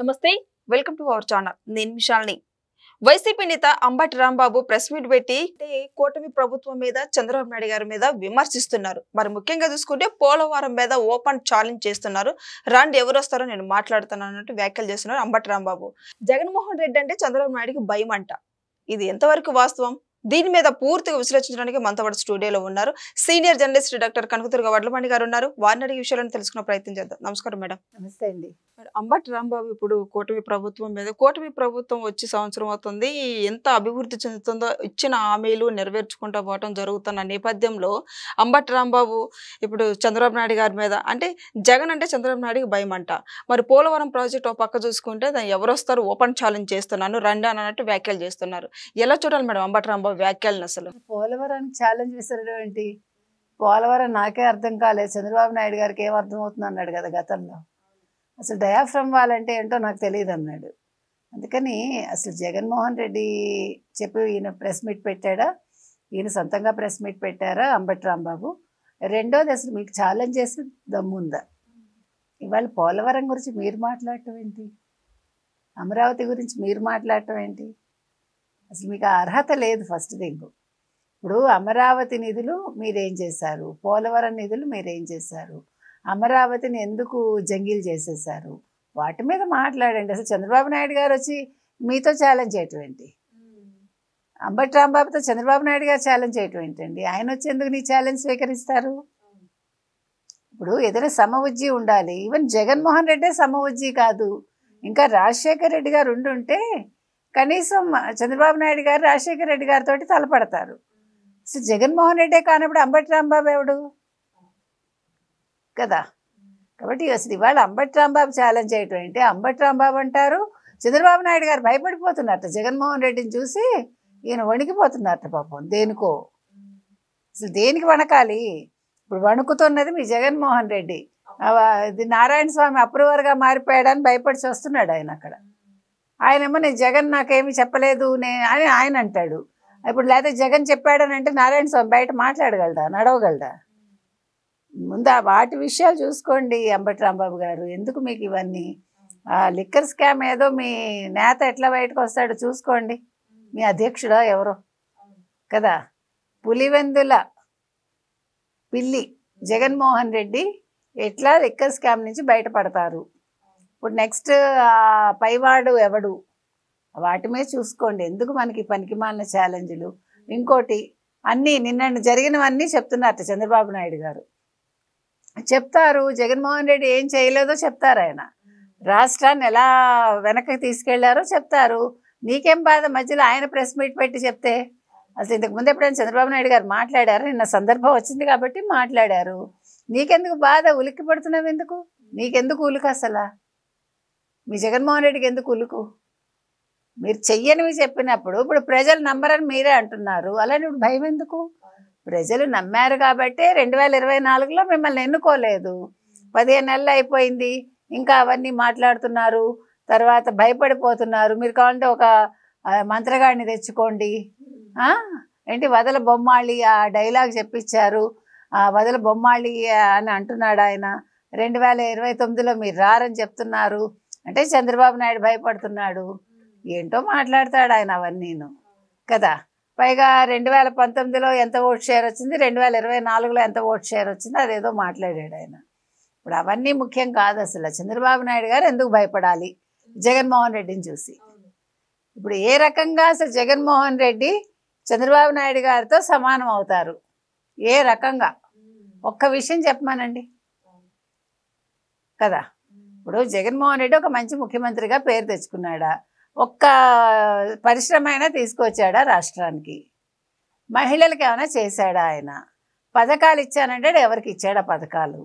నమస్తే welcome to our channel నేను విశాల్ని YCP నేత అంబటి రాంబాబు ప్రెస్ మీట్ పెట్టి కూటమి ప్రభుత్వం మీద చంద్రబాబు నాయుడు గారి మీద విమర్శిస్తున్నారు. మరి ముఖ్యంగా చూసుకుంటే పోలవరం మీద ఓపెన్ ఛాలెంజ్ చేస్తున్నారు. రాండి ఎవరు వస్తారో నేను మాట్లాడుతున్నాను అన్నట్టు వ్యాఖ్యలు చేస్తున్నారు అంబటి రాంబాబు. జగన్మోహన్ రెడ్డి అంటే చంద్రబాబు నాయుడుకి భయం అంట. ఇది ఎంతవరకు వాస్తవం? దీని మీద పూర్తిగా విశ్లేషించడానికి మనతో పాటు స్టూడియోలో ఉన్నారు senior journalist doctor Kanakadurga Vadlamani గారు ఉన్నారు. వారిని అడిగే విషయాలను తెలుసుకునే ప్రయత్నం చేద్దాం. నమస్కారం మేడం. నమస్తే అండి. అంబటి రాంబాబు ఇప్పుడు కూటమి ప్రభుత్వం వచ్చి సంవత్సరం అవుతుంది. ఎంత అభివృద్ధి చెందుతుందో ఇచ్చిన హామీలు నెరవేర్చుకుంటూ పోవటం జరుగుతున్న నేపథ్యంలో అంబటి రాంబాబు ఇప్పుడు చంద్రబాబు నాయుడు గారి మీద అంటే జగన్ అంటే చంద్రబాబు నాయుడికి భయం అంట. మరి పోలవరం ప్రాజెక్ట్ ఒక పక్క చూసుకుంటే దాన్ని ఎవరు వస్తారు ఓపెన్ ఛాలెంజ్ చేస్తున్నాను రండి అన్నట్టు వ్యాఖ్యలు చేస్తున్నారు. ఎలా చూడాలి మేడం అంబటి రాంబాబు వ్యాఖ్యలను? అసలు పోలవరానికి ఛాలెంజ్ విసరడం ఏంటి? పోలవరం నాకే అర్థం కాలేదు, చంద్రబాబు నాయుడు గారికి ఏం అర్థం అవుతుంది అన్నాడు కదా గతంలో. అసలు డయాఫ్రమ్ వాళ్ళంటే ఏంటో నాకు తెలియదు అన్నాడు. అందుకని అసలు జగన్మోహన్ రెడ్డి చెప్పి ఈయన ప్రెస్ మీట్ పెట్టాడా, ఈయన సొంతంగా ప్రెస్ మీట్ పెట్టారా అంబటి రాంబాబు? రెండోది అసలు మీకు ఛాలెంజ్ చేసి దమ్ముందా? ఇవాళ పోలవరం గురించి మీరు మాట్లాడటం ఏంటి? అమరావతి గురించి మీరు మాట్లాడటం ఏంటి? అసలు మీకు అర్హత లేదు. ఫస్ట్ థింగ్, ఇప్పుడు అమరావతి నిధులు మీరేం చేశారు, పోలవరం నిధులు మీరేం చేశారు, అమరావతిని ఎందుకు జంగిల్ చేసేసారు, వాటి మీద మాట్లాడండి. అసలు చంద్రబాబు నాయుడు గారు వచ్చి మీతో ఛాలెంజ్ చేయటం ఏంటి? అంబటి రాంబాబుతో చంద్రబాబు నాయుడు గారు ఛాలెంజ్ చేయటం ఏంటండి? ఆయన వచ్చి ఎందుకు నీ ఛాలెంజ్ స్వీకరిస్తారు? ఇప్పుడు ఏదైనా సమఉజ్జీ ఉండాలి. ఈవెన్ జగన్మోహన్ రెడ్డే సమఉజ్జీ కాదు, ఇంకా రాజశేఖర్ రెడ్డి గారు ఉండుంటే కనీసం చంద్రబాబు నాయుడు గారు రాజశేఖర్ రెడ్డి గారితో తలపడతారు. అసలు జగన్మోహన్ రెడ్డే కానప్పుడు అంబటి రాంబాబు ఎవడు కదా? కాబట్టి అసలు ఇవాళ అంబటి రాంబాబు ఛాలెంజ్ చేయటం ఏంటి? అంబటి రాంబాబు అంటారు చంద్రబాబు నాయుడు గారు భయపడిపోతున్నారట జగన్మోహన్ రెడ్డిని చూసి, ఈయన వణికిపోతున్నారట పాపం. దేనికో అసలు దేనికి వణకాలి? ఇప్పుడు వణుకుతున్నది మీ జగన్మోహన్ రెడ్డి. ఇది నారాయణ స్వామి అప్రూవర్గా మారిపోయాడని భయపడి వస్తున్నాడు ఆయన. అక్కడ ఆయనేమో నేను జగన్ నాకేమీ చెప్పలేదు అని ఆయన అంటాడు. ఇప్పుడు లేకపోతే జగన్ చెప్పాడని అంటే నారాయణ స్వామి బయట మాట్లాడగలడా, నడవగలడా? ముందు వాటి విషయాలు చూసుకోండి అంబటి రాంబాబు గారు. ఎందుకు మీకు ఇవన్నీ? లిక్కర్ స్కామ్ ఏదో మీ నేత ఎట్లా బయటకు వస్తాడో చూసుకోండి. మీ అధ్యక్షుడా ఎవరో కదా, పులివెందుల పిల్లి జగన్మోహన్ రెడ్డి ఎట్లా లిక్కర్ స్కామ్ నుంచి బయటపడతారు? ఇప్పుడు నెక్స్ట్ పైవాడు ఎవడు? వాటి మీద చూసుకోండి. ఎందుకు మనకి పనికిమాలిన ఛాలెంజ్లు? ఇంకోటి, అన్నీ నిన్న జరిగినవన్నీ చెప్తున్నారు చంద్రబాబు నాయుడు గారు. చెప్తారు జగన్మోహన్ రెడ్డి ఏం చేయలేదో చెప్తారు. ఆయన రాష్ట్రాన్ని ఎలా వెనక్కి తీసుకెళ్లారో చెప్తారు. నీకేం బాధ మధ్యలో ఆయన ప్రెస్ మీట్ పెట్టి చెప్తే? అసలు ఇంతకుముందు ఎప్పుడైనా చంద్రబాబు నాయుడు గారు మాట్లాడారు? నిన్న సందర్భం వచ్చింది కాబట్టి మాట్లాడారు. నీకెందుకు బాధ? ఉలిక్కి పడుతున్నావు ఎందుకు? నీకెందుకు ఉలుకు? అసలు మీ జగన్మోహన్ రెడ్డికి ఎందుకు ఉలుకు? మీరు చెయ్యనివి చెప్పినప్పుడు ఇప్పుడు ప్రజలు నమ్మరని మీరే అంటున్నారు. అలానే ఇప్పుడు భయం ఎందుకు? ప్రజలు నమ్మారు కాబట్టి 2024లో మిమ్మల్ని ఎన్నుకోలేదు. 15 నెలలు అయిపోయింది, ఇంకా అవన్నీ మాట్లాడుతున్నారు, తర్వాత భయపడిపోతున్నారు. మీరు కావాలంటే ఒక మంత్రగాడిని తెచ్చుకోండి. ఏంటి వదల బొమ్మాళి ఆ డైలాగ్ చెప్పించారు. వదల బొమ్మాళి అని అంటున్నాడు ఆయన. 2029లో మీరు రారని చెప్తున్నారు అంటే చంద్రబాబు నాయుడు భయపడుతున్నాడు. ఏంటో మాట్లాడతాడు ఆయన అవన్నీను కదా. పైగా 2019లో ఎంత ఓట్ షేర్ వచ్చింది, 2024లో ఎంత ఓట్ షేర్ వచ్చింది, అదేదో మాట్లాడాడు ఆయన. ఇప్పుడు అవన్నీ ముఖ్యం కాదు. అసలు చంద్రబాబు నాయుడు గారు ఎందుకు భయపడాలి జగన్మోహన్ రెడ్డిని చూసి? ఇప్పుడు ఏ రకంగా అసలు జగన్మోహన్ రెడ్డి చంద్రబాబు నాయుడు గారితో సమానం అవుతారు? ఏ రకంగా? ఒక్క విషయం చెప్పమానండి కదా. ఇప్పుడు జగన్మోహన్ రెడ్డి ఒక మంచి ముఖ్యమంత్రిగా పేరు తెచ్చుకున్నాడా? ఒక్క పరిశ్రమ అయినా తీసుకొచ్చాడా రాష్ట్రానికి? మహిళలకు ఏమైనా చేశాడా ఆయన? పథకాలు ఇచ్చానంటే ఎవరికి ఇచ్చాడా పథకాలు?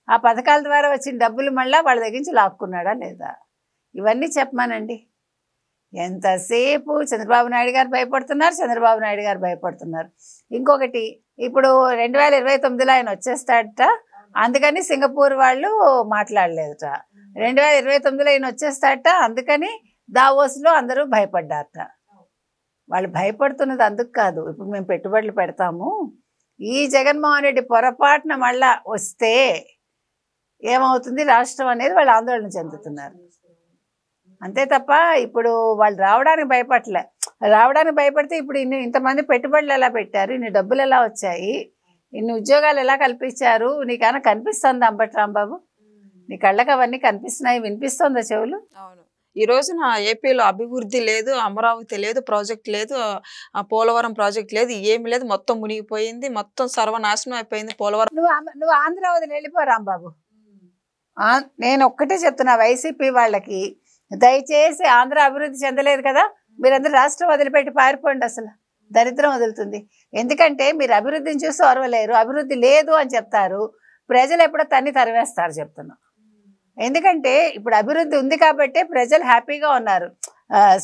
ఆ పథకాల ద్వారా వచ్చిన డబ్బులు మళ్ళీ వాళ్ళ దగ్గర నుంచి లాక్కున్నాడా లేదా? ఇవన్నీ చెప్పమానండి. ఎంతసేపు చంద్రబాబు నాయుడు గారు భయపడుతున్నారు. ఇంకొకటి, ఇప్పుడు 2029లో ఆయన వచ్చేస్తాడట, అందుకని సింగపూర్ వాళ్ళు మాట్లాడలేదట. 2029లో ఆయన వచ్చేస్తాడట, అందుకని దావోస్లో అందరూ భయపడ్డారట. వాళ్ళు భయపడుతున్నది అందుకు కాదు, ఇప్పుడు మేము పెట్టుబడులు పెడతాము, ఈ జగన్మోహన్ రెడ్డి పొరపాటున మళ్ళా వస్తే ఏమవుతుంది రాష్ట్రం అనేది వాళ్ళు ఆందోళన చెందుతున్నారు. అంతే తప్ప ఇప్పుడు వాళ్ళు రావడానికి భయపడలే. రావడానికి భయపడితే ఇప్పుడు ఇంతమంది పెట్టుబడులు ఎలా పెట్టారు, ఇన్ని డబ్బులు ఎలా వచ్చాయి, ఇన్ని ఉద్యోగాలు ఎలా కల్పించారు, నీకన్నా కనిపిస్తుందా అంబటి రాంబాబు? నీ కళ్ళకి అవన్నీ కనిపిస్తున్నాయి, వినిపిస్తుందా చెవులు? అవును. ఈ రోజున ఏపీలో అభివృద్ధి లేదు, అమరావతి లేదు, ప్రాజెక్ట్ లేదు, పోలవరం ప్రాజెక్ట్ లేదు, ఏమి లేదు, మొత్తం మునిగిపోయింది, మొత్తం సర్వనాశనం అయిపోయింది పోలవరం. నువ్వు ఆంధ్ర వదిలి వెళ్ళిపో రాంబాబు. నేను ఒక్కటే చెప్తున్నా వైసీపీ వాళ్ళకి, దయచేసి ఆంధ్ర అభివృద్ధి చెందలేదు కదా, మీరందరూ రాష్ట్రం వదిలిపెట్టి పారిపోండి. అసలు దరిద్రం వదులుతుంది. ఎందుకంటే మీరు అభివృద్ధిని చూసి ఓర్వలేరు, అభివృద్ధి లేదు అని చెప్తారు, ప్రజలు ఎప్పుడో తన్ని తరివేస్తారు చెప్తున్నా. ఎందుకంటే ఇప్పుడు అభివృద్ధి ఉంది కాబట్టే ప్రజలు హ్యాపీగా ఉన్నారు,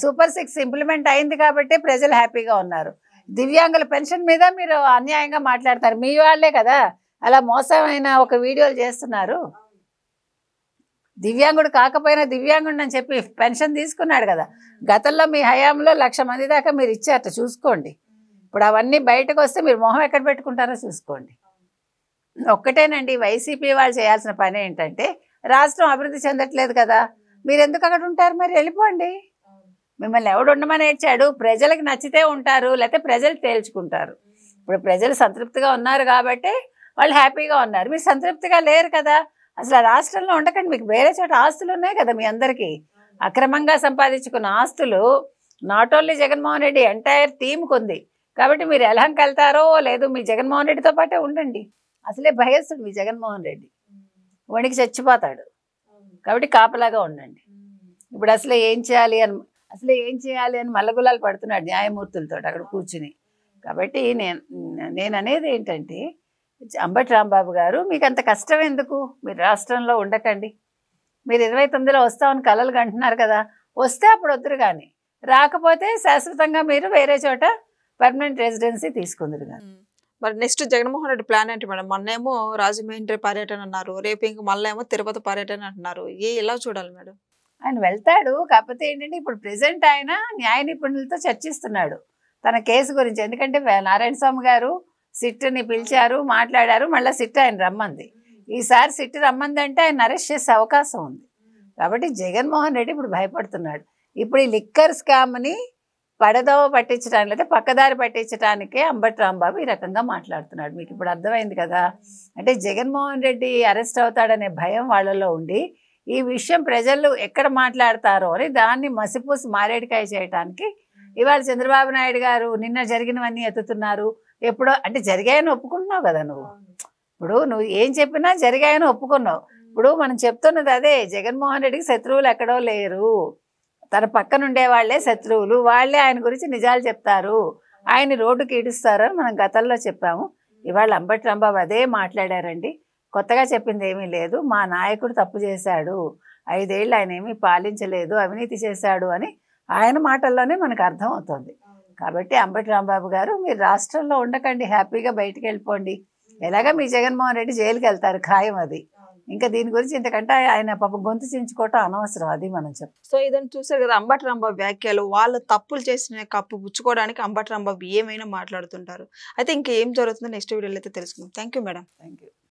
సూపర్ 6 ఇంప్లిమెంట్ అయింది కాబట్టే ప్రజలు హ్యాపీగా ఉన్నారు. దివ్యాంగుల పెన్షన్ మీద మీరు అన్యాయంగా మాట్లాడతారు, మీ వాళ్ళే కదా అలా మోసమైన ఒక వీడియోలు చేస్తున్నారు. దివ్యాంగుడు కాకపోయినా దివ్యాంగుడు అని చెప్పి పెన్షన్ తీసుకున్నాడు కదా, గతంలో మీ హయాంలో 1,00,000 మంది దాకా మీరు ఇచ్చారట, చూసుకోండి. ఇప్పుడు అవన్నీ బయటకు వస్తే మీరు మొహం ఎక్కడ పెట్టుకుంటారో చూసుకోండి. ఒక్కటేనండి వైసీపీ వాళ్ళు చేయాల్సిన పని ఏంటంటే, రాష్ట్రం అభివృద్ధి చెందట్లేదు కదా, మీరు ఎందుకు అక్కడ ఉంటారు, మరి వెళ్ళిపోండి. మిమ్మల్ని ఎవడు ఉండమని ఏడ్చాడు? ప్రజలకు నచ్చితే ఉంటారు, లేకపోతే ప్రజలు తేల్చుకుంటారు. ఇప్పుడు ప్రజలు సంతృప్తిగా ఉన్నారు కాబట్టి వాళ్ళు హ్యాపీగా ఉన్నారు, మీరు సంతృప్తిగా లేరు కదా. అసలు ఆ రాష్ట్రంలో ఉండకండి, మీకు వేరే చోట ఆస్తులు ఉన్నాయి కదా మీ అందరికీ. అక్రమంగా సంపాదించుకున్న ఆస్తులు not only Jaganmohan Reddy entire టీంకి ఉంది. కాబట్టి మీరు ఎలాంకి వెళ్తారో లేదు, మీ జగన్మోహన్ రెడ్డితో పాటే ఉండండి. అసలే భయస్తుడు మీ జగన్మోహన్ రెడ్డి, వణికి చచ్చిపోతాడు. కాబట్టి కాపలాగా ఉండండి. ఇప్పుడు అసలు ఏం చేయాలి అని మల్లగులాలు పడుతున్నాడు న్యాయమూర్తులతో అక్కడ కూర్చుని. కాబట్టి నేను అనేది ఏంటంటే, అంబటి రాంబాబు గారు, మీకు అంత కష్టం ఎందుకు? మీరు రాష్ట్రంలో ఉండకండి. మీరు 29లో వస్తామని కలలు కంటున్నారు కదా, వస్తే అప్పుడు వద్దురు, కానీ రాకపోతే శాశ్వతంగా మీరు వేరే చోట పర్మనెంట్ రెసిడెన్సీ తీసుకుందరు. కానీ మరి నెక్స్ట్ జగన్మోహన్ రెడ్డి ప్లాన్ ఏంటి మేడం? మొన్నేమో రాజమండ్రి పర్యటన అన్నారు, రేపు ఇంక మళ్ళీ ఏమో తిరుపతి పర్యటన అంటున్నారు, ఎలా చూడాలి మేడం? ఆయన వెళ్తాడు, కాకపోతే ఏంటంటే ఇప్పుడు ప్రెసెంట్ ఆయన న్యాయ నిపుణులతో చర్చిస్తున్నాడు తన కేసు గురించి. ఎందుకంటే నారాయణ స్వామి గారు సిట్ని పిలిచారు, మాట్లాడారు, మళ్ళీ సిట్ ఆయన రమ్మంది. ఈసారి సిట్ రమ్మందంటే ఆయన అరెస్ట్ చేసే అవకాశం ఉంది. కాబట్టి జగన్మోహన్ రెడ్డి ఇప్పుడు భయపడుతున్నాడు. ఇప్పుడు ఈ లిక్కర్ స్కామ్ని పడదవ పట్టించడానికి, లేదా పక్కదారి పట్టించడానికే అంబటి రాంబాబు ఈ రకంగా మాట్లాడుతున్నాడు. మీకు ఇప్పుడు అర్థమైంది కదా. అంటే జగన్మోహన్ రెడ్డి అరెస్ట్ అవుతాడనే భయం వాళ్ళలో ఉండి, ఈ విషయం ప్రజలు ఎక్కడ మాట్లాడతారో అని దాన్ని మసిపూసి మారేడికాయ చేయడానికి ఇవాళ చంద్రబాబు నాయుడు గారు నిన్న జరిగినవన్నీ ఎత్తుతున్నారు. ఎప్పుడో అంటే జరిగాయని ఒప్పుకుంటున్నావు కదా నువ్వు. ఇప్పుడు నువ్వు ఏం చెప్పినా జరిగాయని ఒప్పుకున్నావు. ఇప్పుడు మనం చెప్తున్నది అదే, జగన్మోహన్ రెడ్డికి శత్రువులు ఎక్కడో లేరు, తన పక్కన ఉండే వాళ్ళే శత్రువులు, వాళ్ళే ఆయన గురించి నిజాలు చెప్తారు, ఆయన రోడ్డుకి ఈడుస్తారు అని మనం గతంలో చెప్పాము. ఇవాళ అంబటి రాంబాబు అదే మాట్లాడారండి. కొత్తగా చెప్పింది ఏమీ లేదు. మా నాయకుడు తప్పు చేశాడు, 5 ఏళ్ళు ఆయన ఏమీ పాలించలేదు, అవినీతి చేశాడు అని ఆయన మాటల్లోనే మనకు అర్థం అవుతుంది. కాబట్టి అంబటి రాంబాబు గారు, మీరు రాష్ట్రంలో ఉండకండి, హ్యాపీగా బయటికి వెళ్ళిపోండి. ఎలాగా మీ జగన్మోహన్ రెడ్డి జైలుకి వెళ్తారు ఖాయం. అది ఇంకా దీని గురించి ఇంతకంటే ఆయన పాపం గొంతు చించుకోవటం అనవసరం, అది మనం చెప్తాం. సో ఇదని చూసారు కదా అంబటి రాంబాబు వ్యాఖ్యలు, వాళ్ళు తప్పులు చేసిన కప్పు పుచ్చుకోవడానికి అంబటి రాంబాబు ఏమైనా మాట్లాడుతుంటారు. అయితే ఇంకేం జరుగుతుందో నెక్స్ట్ వీడియోలో అయితే తెలుసుకుందాం. Thank you madam. Thank you.